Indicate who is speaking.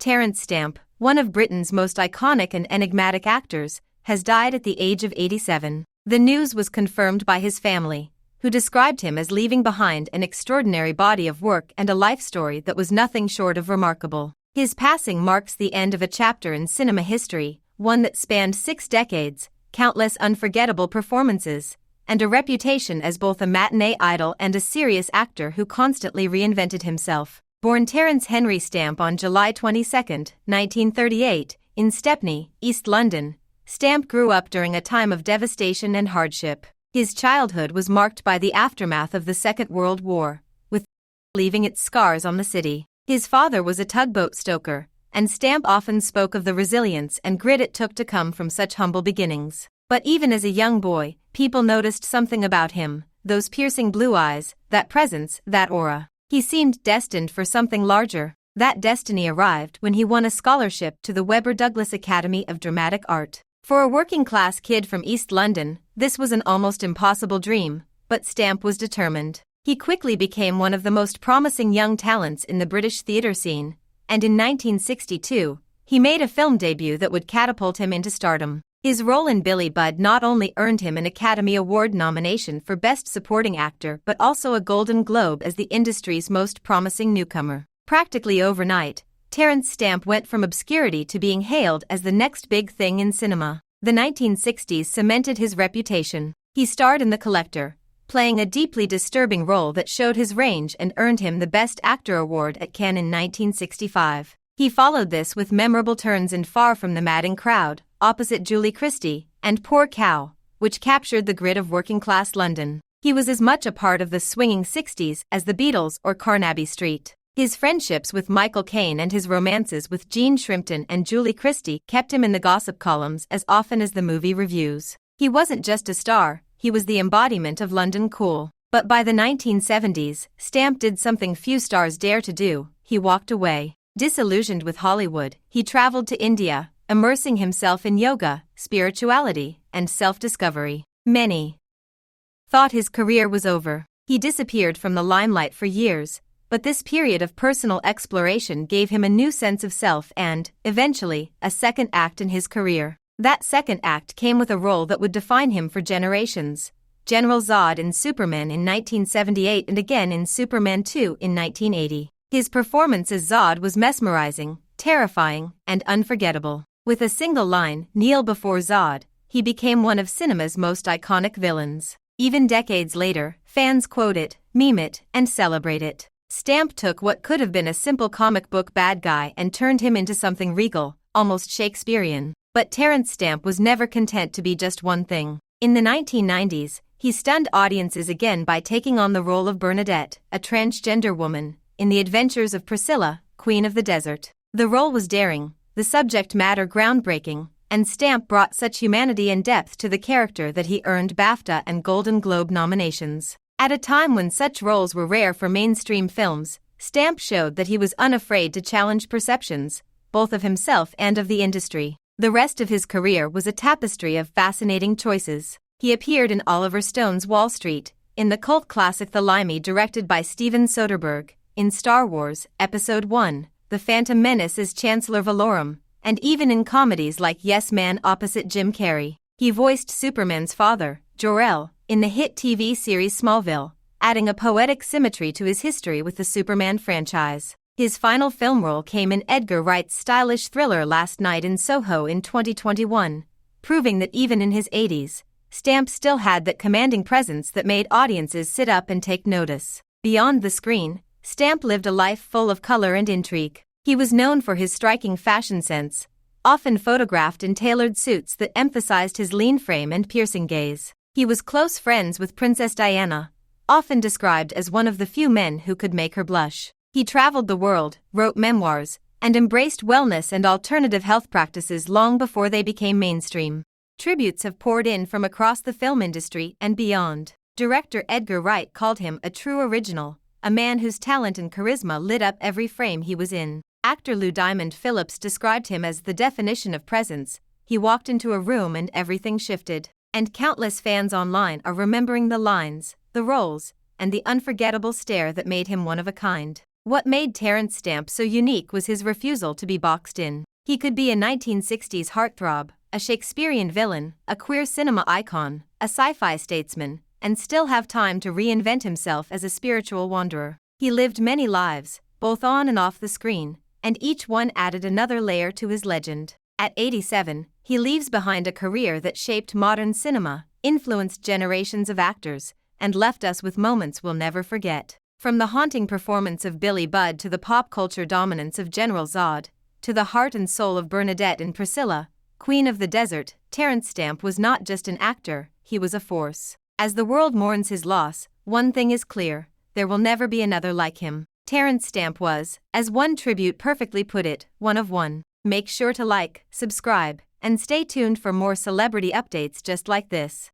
Speaker 1: Terence Stamp, one of Britain's most iconic and enigmatic actors, has died at the age of 87. The news was confirmed by his family, who described him as leaving behind an extraordinary body of work and a life story that was nothing short of remarkable. His passing marks the end of a chapter in cinema history, one that spanned 6 decades, countless unforgettable performances, and a reputation as both a matinee idol and a serious actor who constantly reinvented himself. Born Terence Henry Stamp on July 22, 1938, in Stepney, East London, Stamp grew up during a time of devastation and hardship. His childhood was marked by the aftermath of the Second World War, with leaving its scars on the city. His father was a tugboat stoker, and Stamp often spoke of the resilience and grit it took to come from such humble beginnings. But even as a young boy, people noticed something about him, those piercing blue eyes, that presence, that aura. He seemed destined for something larger. That destiny arrived when he won a scholarship to the Webber Douglas Academy of Dramatic Art. For a working-class kid from East London, this was an almost impossible dream, but Stamp was determined. He quickly became one of the most promising young talents in the British theatre scene, and in 1962, he made a film debut that would catapult him into stardom. His role in Billy Budd not only earned him an Academy Award nomination for Best Supporting Actor but also a Golden Globe as the industry's most promising newcomer. Practically overnight, Terence Stamp went from obscurity to being hailed as the next big thing in cinema. The 1960s cemented his reputation. He starred in The Collector, playing a deeply disturbing role that showed his range and earned him the Best Actor award at Cannes in 1965. He followed this with memorable turns in Far From the Madding Crowd, opposite Julie Christie, and Poor Cow, which captured the grit of working-class London. He was as much a part of the swinging 60s as the Beatles or Carnaby Street. His friendships with Michael Caine and his romances with Jean Shrimpton and Julie Christie kept him in the gossip columns as often as the movie reviews. He wasn't just a star, he was the embodiment of London cool. But by the 1970s, Stamp did something few stars dare to do: he walked away. Disillusioned with Hollywood, he traveled to India, immersing himself in yoga, spirituality, and self-discovery. Many thought his career was over. He disappeared from the limelight for years, but this period of personal exploration gave him a new sense of self and, eventually, a second act in his career. That second act came with a role that would define him for generations: General Zod in Superman in 1978 and again in Superman 2 in 1980. His performance as Zod was mesmerizing, terrifying, and unforgettable. With a single line, "Kneel before Zod," he became one of cinema's most iconic villains. Even decades later, fans quote it, meme it, and celebrate it. Stamp took what could have been a simple comic book bad guy and turned him into something regal, almost Shakespearean. But Terence Stamp was never content to be just one thing. In the 1990s, he stunned audiences again by taking on the role of Bernadette, a transgender woman, in The Adventures of Priscilla, Queen of the Desert. The role was daring, the subject matter groundbreaking, and Stamp brought such humanity and depth to the character that he earned BAFTA and Golden Globe nominations. At a time when such roles were rare for mainstream films, Stamp showed that he was unafraid to challenge perceptions, both of himself and of the industry. The rest of his career was a tapestry of fascinating choices. He appeared in Oliver Stone's Wall Street, in the cult classic The Limey directed by Steven Soderbergh, in Star Wars, Episode 1, The Phantom Menace as Chancellor Valorum, and even in comedies like Yes Man opposite Jim Carrey. He voiced Superman's father, Jor-El, in the hit TV series Smallville, adding a poetic symmetry to his history with the Superman franchise. His final film role came in Edgar Wright's stylish thriller Last Night in Soho in 2021, proving that even in his 80s, Stamp still had that commanding presence that made audiences sit up and take notice. Beyond the screen, Stamp lived a life full of color and intrigue. He was known for his striking fashion sense, often photographed in tailored suits that emphasized his lean frame and piercing gaze. He was close friends with Princess Diana, often described as one of the few men who could make her blush. He traveled the world, wrote memoirs, and embraced wellness and alternative health practices long before they became mainstream. Tributes have poured in from across the film industry and beyond. Director Edgar Wright called him a true original, a man whose talent and charisma lit up every frame he was in. Actor Lou Diamond Phillips described him as the definition of presence. He walked into a room and everything shifted. And countless fans online are remembering the lines, the roles, and the unforgettable stare that made him one of a kind. What made Terence Stamp so unique was his refusal to be boxed in. He could be a 1960s heartthrob, a Shakespearean villain, a queer cinema icon, a sci-fi statesman, and still have time to reinvent himself as a spiritual wanderer. He lived many lives, both on and off the screen, and each one added another layer to his legend. At 87, he leaves behind a career that shaped modern cinema, influenced generations of actors, and left us with moments we'll never forget. From the haunting performance of Billy Budd to the pop culture dominance of General Zod, to the heart and soul of Bernadette in Priscilla, Queen of the Desert, Terence Stamp was not just an actor, he was a force. As the world mourns his loss, one thing is clear, there will never be another like him. Terence Stamp was, as one tribute perfectly put it, one of one. Make sure to like, subscribe, and stay tuned for more celebrity updates just like this.